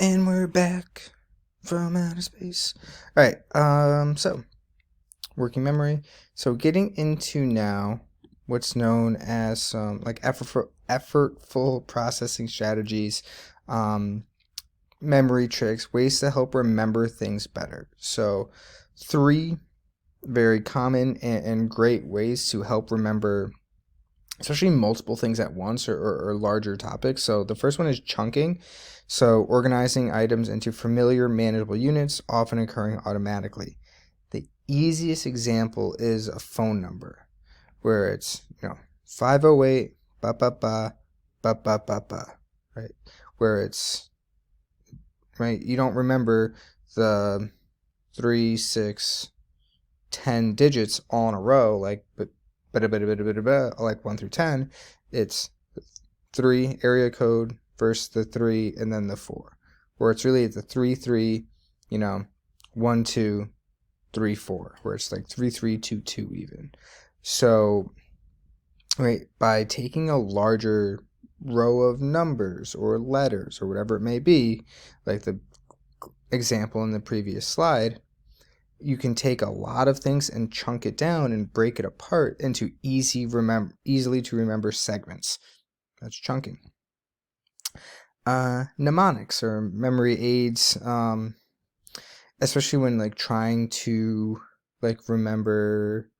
And we're back from outer space. All right. So working memory. So getting into now what's known as some like effortful processing strategies, um, memory tricks, ways to help remember things better. So three very common and great ways to help remember especially multiple things at once or larger topics. So the first one is chunking. So organizing items into familiar, manageable units, often occurring automatically. The easiest example is a phone number, where it's 508 ba ba ba ba ba ba ba, right? Where it's right, you don't remember the 3, 6, 10 digits all in a row, like 1 through 10. It's 3 area code versus the 3 and then the 4, where it's really the 3 3, 1 2 3 4, where it's like 3 3 2 2 even. So right, by taking a larger row of numbers or letters or whatever it may be, like the example in the previous slide, you can take a lot of things and chunk it down and break it apart into easily to remember segments. That's chunking. Mnemonics or memory aids, especially when like trying to like remember,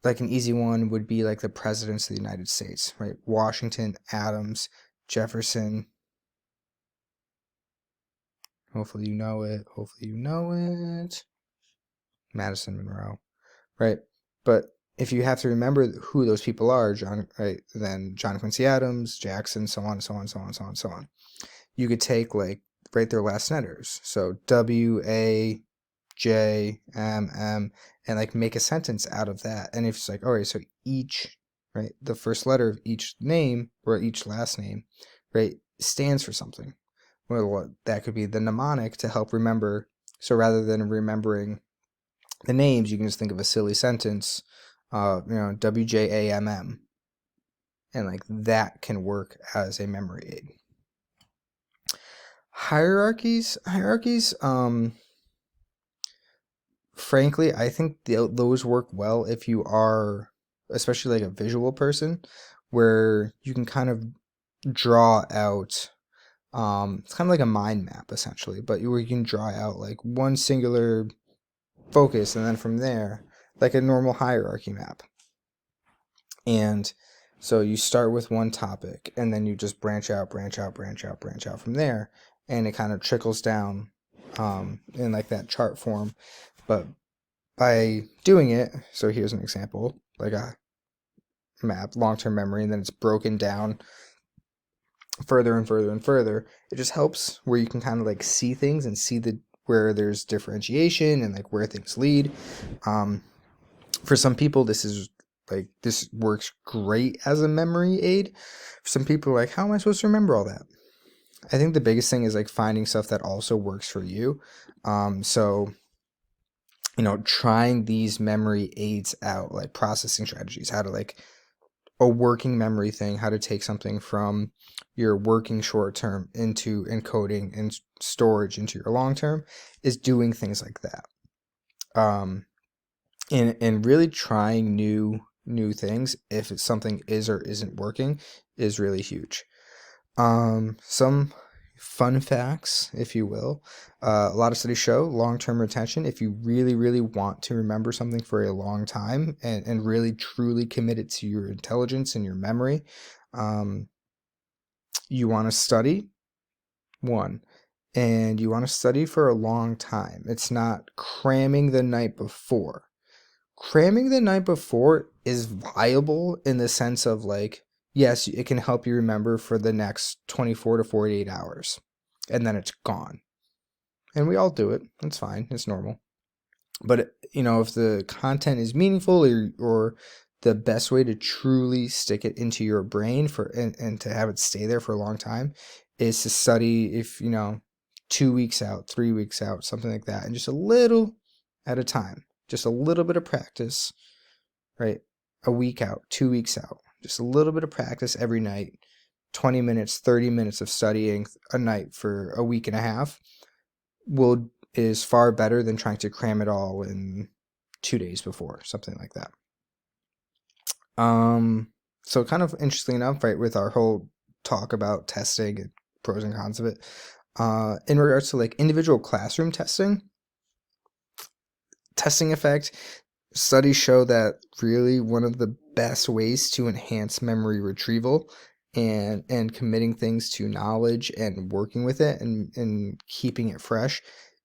like an easy one would be like the presidents of the United States, right? Washington, Adams, Jefferson. Hopefully you know it. Hopefully you know it. Madison, Monroe, right? But if you have to remember who those people are, then John Quincy Adams, Jackson, so on, so on, so on, so on, so on. You could take like write their last letters, so W-A-J-M-M, and like make a sentence out of that. And if it's like, all right, so each, right, the first letter of each name or each last name, right, stands for something. Well, that could be the mnemonic to help remember. So rather than remembering the names, you can just think of a silly sentence, WJAMM, and like that can work as a memory aid. Hierarchies, frankly, I think those work well if you are, especially like a visual person, where you can kind of draw out, it's kind of like a mind map essentially, but where you can draw out like one singular focus, and then from there, like a normal hierarchy map. And so you start with one topic, and then you just branch out from there, and it kind of trickles down in like that chart form. But by doing it, so here's an example, like a map, long-term memory, and then it's broken down further and further and further. It just helps where you can kind of like see things and see where there's differentiation and like where things lead. For some people, this works great as a memory aid. For some people, like, how am I supposed to remember all that? I think the biggest thing is like finding stuff that also works for you. So trying these memory aids out, like processing strategies, how to like a working memory thing, how to take something from your working short term into encoding and storage into your long term, is doing things like that. And really trying new things, if it's something is or isn't working, is really huge. Some fun facts, if you will. A lot of studies show long-term retention. If you really, really want to remember something for a long time and really truly commit it to your intelligence and your memory, you want to study, one, and you want to study for a long time. It's not cramming the night before. Cramming the night before is viable in the sense of like, yes, it can help you remember for the next 24 to 48 hours, and then it's gone. And we all do it. It's fine. It's normal. But, if the content is meaningful, or the best way to truly stick it into your brain and to have it stay there for a long time is to study, if, 2 weeks out, 3 weeks out, something like that, and just a little at a time. Just a little bit of practice, right? A week out, 2 weeks out, just a little bit of practice every night. 20 minutes, 30 minutes of studying a night for a week and a half is far better than trying to cram it all in 2 days before, something like that. So kind of interesting enough, right, with our whole talk about testing and pros and cons of it, in regards to like individual classroom testing effect, studies show that really one of the best ways to enhance memory retrieval and committing things to knowledge and working with it and keeping it fresh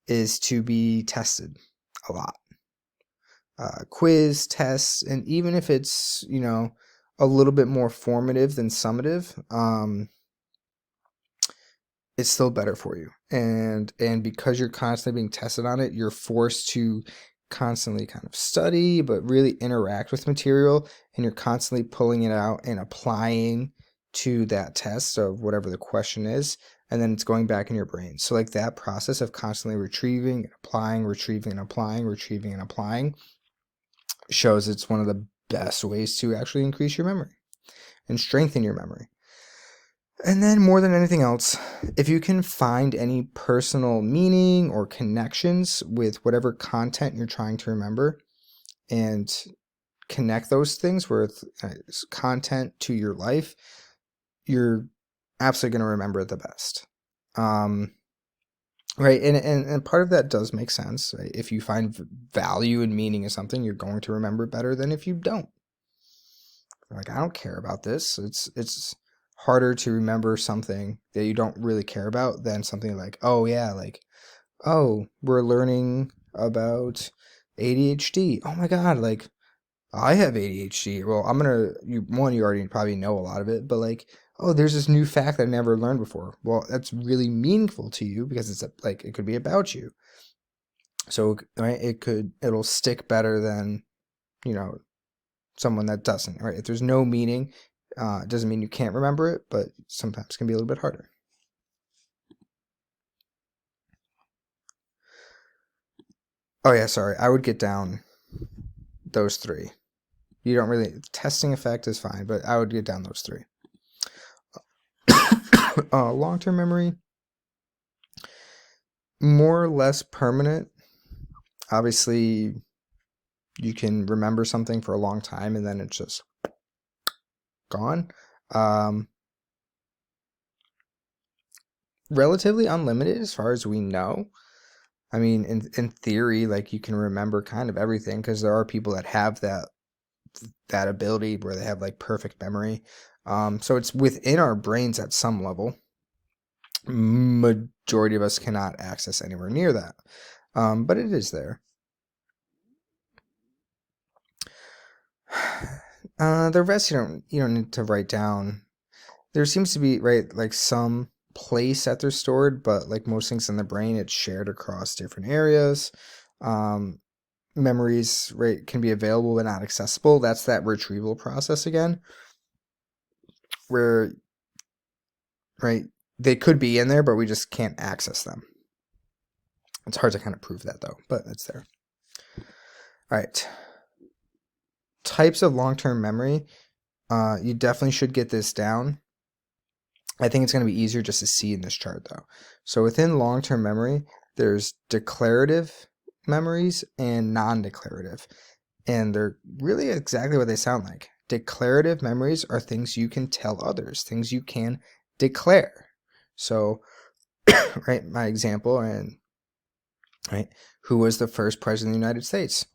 is to be tested a lot. Quiz, tests, and even if it's, a little bit more formative than summative, it's still better for you. And because you're constantly being tested on it, you're forced to constantly kind of study, but really interact with material, and you're constantly pulling it out and applying to that test of whatever the question is, and then it's going back in your brain. So like that process of constantly retrieving and applying, retrieving and applying, retrieving and applying shows it's one of the best ways to actually increase your memory and strengthen your memory. And then more than anything else, if you can find any personal meaning or connections with whatever content you're trying to remember and connect those things with content to your life, you're absolutely going to remember it the best. Right. And part of that does make sense. Right? If you find value and meaning in something, you're going to remember it better than if you don't. Like, I don't care about this. It's harder to remember something that you don't really care about than something like, oh yeah, like, oh, we're learning about ADHD. Oh my God, like, I have ADHD. Well, you already probably know a lot of it, but like, oh, there's this new fact that I never learned before. Well, that's really meaningful to you because it could be about you. So, right, it'll stick better than, someone that doesn't, right? If there's no meaning, it doesn't mean you can't remember it, but sometimes it can be a little bit harder. Oh yeah, sorry. I would get down those three. You don't really, testing effect is fine, but I would get down those three. Long-term memory, more or less permanent. Obviously, you can remember something for a long time and then it's just gone. Relatively unlimited as far as we know. I mean, in theory, like, you can remember kind of everything because there are people that have that ability where they have like perfect memory. So it's within our brains at some level. Majority of us cannot access anywhere near that, but it is there. The rest you don't need to write down. There seems to be, right, like some place that they're stored, but like most things in the brain, it's shared across different areas. Memories, right, can be available but not accessible. That's that retrieval process again, where, right, they could be in there, but we just can't access them. It's hard to kind of prove that though, but it's there. All right. Types of long-term memory. You definitely should get this down. I think it's going to be easier just to see in this chart though. So within long-term memory, there's declarative memories and non-declarative. And they're really exactly what they sound like. Declarative memories are things you can tell others, things you can declare. So, right, my example, and right, who was the first president of the United States?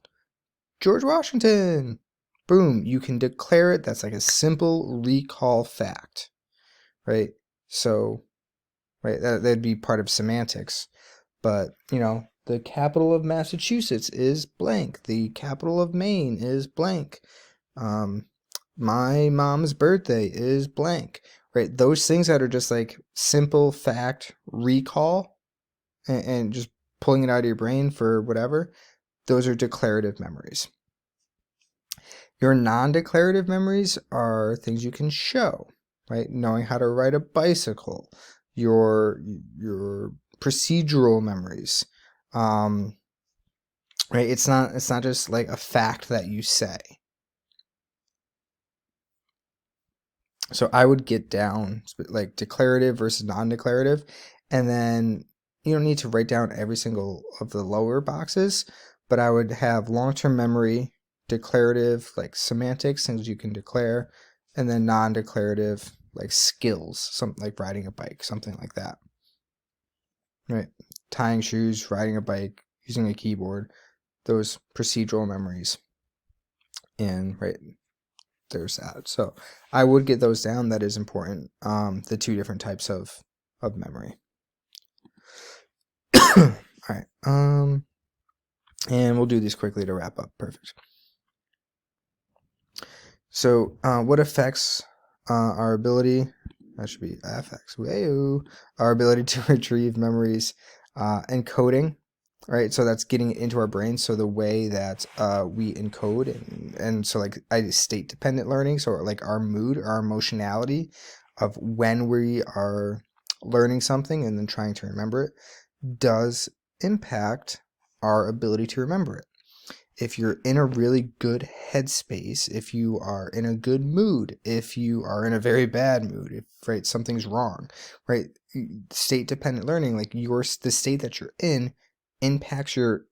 George Washington. Boom, you can declare it. That's like a simple recall fact, right? So, right, that'd be part of semantics. But, the capital of Massachusetts is blank. The capital of Maine is blank. My mom's birthday is blank, right? Those things that are just like simple fact recall and just pulling it out of your brain for whatever, those are declarative memories. Your non-declarative memories are things you can show, right? Knowing how to ride a bicycle, your procedural memories, right? It's not just like a fact that you say. So I would get down like declarative versus non-declarative, and then you don't need to write down every single of the lower boxes, but I would have long-term memory, declarative like semantics, things you can declare, and then non-declarative like skills, something like riding a bike, something like that. Right? Tying shoes, riding a bike, using a keyboard, those procedural memories. And right, there's that. So I would get those down. That is important. The two different types of memory. All right. And we'll do these quickly to wrap up. Perfect. So what affects our ability? That should be affects. Our ability to retrieve memories, encoding. Right, so that's getting it into our brain. So the way that we encode and so like state dependent learning, so like our mood, our emotionality of when we are learning something and then trying to remember it does impact our ability to remember it. If you're in a really good headspace, if you are in a good mood, if you are in a very bad mood, if right something's wrong, right, state dependent learning, like the state that you're in impacts your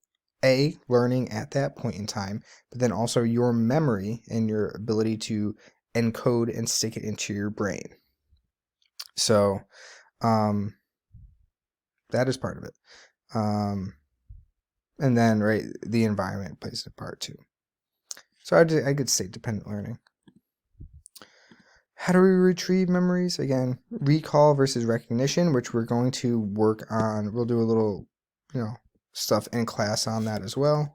learning at that point in time, but then also your memory and your ability to encode and stick it into your brain. So that is part of it. And then, right, the environment plays a part too. So I could say dependent learning. How do we retrieve memories? Again, recall versus recognition, which we're going to work on. We'll do a little, stuff in class on that as well.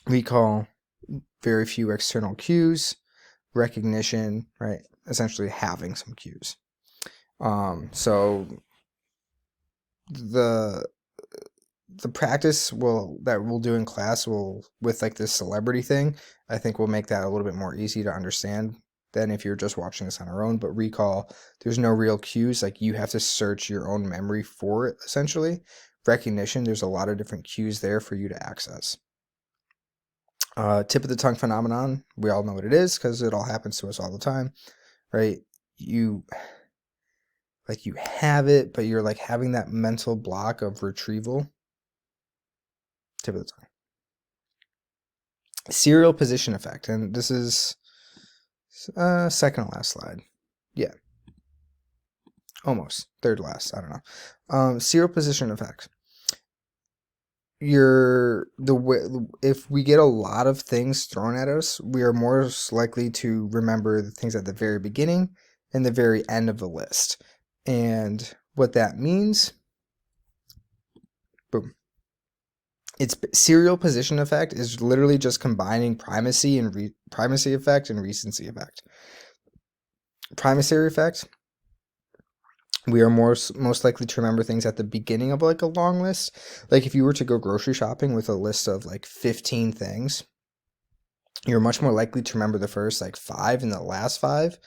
Recall, very few external cues. Recognition, right, essentially having some cues. So the practice that we'll do in class with like this celebrity thing, I think will make that a little bit more easy to understand than if you're just watching this on our own. But recall, there's no real cues. Like you have to search your own memory for it, essentially. Recognition, there's a lot of different cues there for you to access. Tip of the tongue phenomenon, we all know what it is because it all happens to us all the time, right? You have it, but you're like having that mental block of retrieval. Tip of the tongue. Serial position effect, and this is second to last slide. Yeah, almost third last. I don't know. Serial position effect. If we get a lot of things thrown at us, we are more likely to remember the things at the very beginning and the very end of the list. And what that means, boom. It's serial position effect is literally just combining primacy and primacy effect and recency effect. Primacy effect, we are most likely to remember things at the beginning of like a long list. Like if you were to go grocery shopping with a list of like 15 things, you're much more likely to remember the first like 5 and the last 5,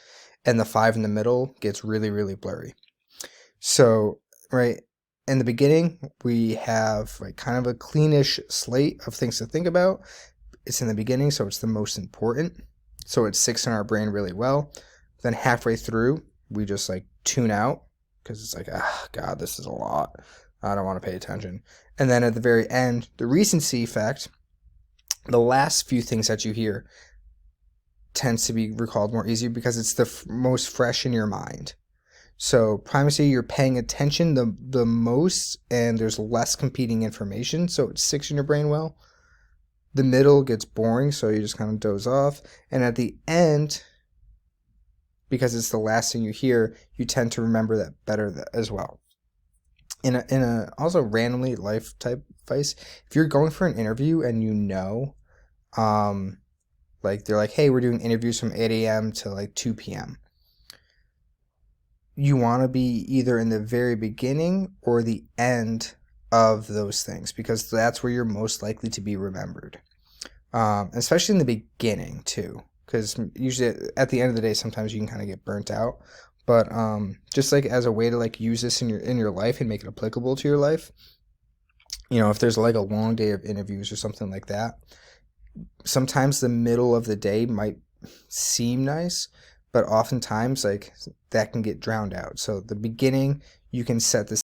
and the 5 in the middle gets really, really blurry. So, right, in the beginning, we have like kind of a cleanish slate of things to think about. It's in the beginning, so it's the most important. So it sticks in our brain really well. Then halfway through, we just like tune out because it's like, God, this is a lot. I don't want to pay attention. And then at the very end, the recency effect, the last few things that you hear tends to be recalled more easily because it's the most fresh in your mind. So primacy, you're paying attention the most, and there's less competing information, so it sticks in your brain well. The middle gets boring, so you just kind of doze off. And at the end, because it's the last thing you hear, you tend to remember that better as well. In a also randomly life type advice, if you're going for an interview and like they're like, hey, we're doing interviews from 8 a.m. to like 2 p.m. You want to be either in the very beginning or the end of those things because that's where you're most likely to be remembered. Especially in the beginning too, because usually at the end of the day, sometimes you can kind of get burnt out. But just like as a way to like use this in your life and make it applicable to your life, if there's like a long day of interviews or something like that, sometimes the middle of the day might seem nice, but oftentimes like that can get drowned out. So the beginning, you can set the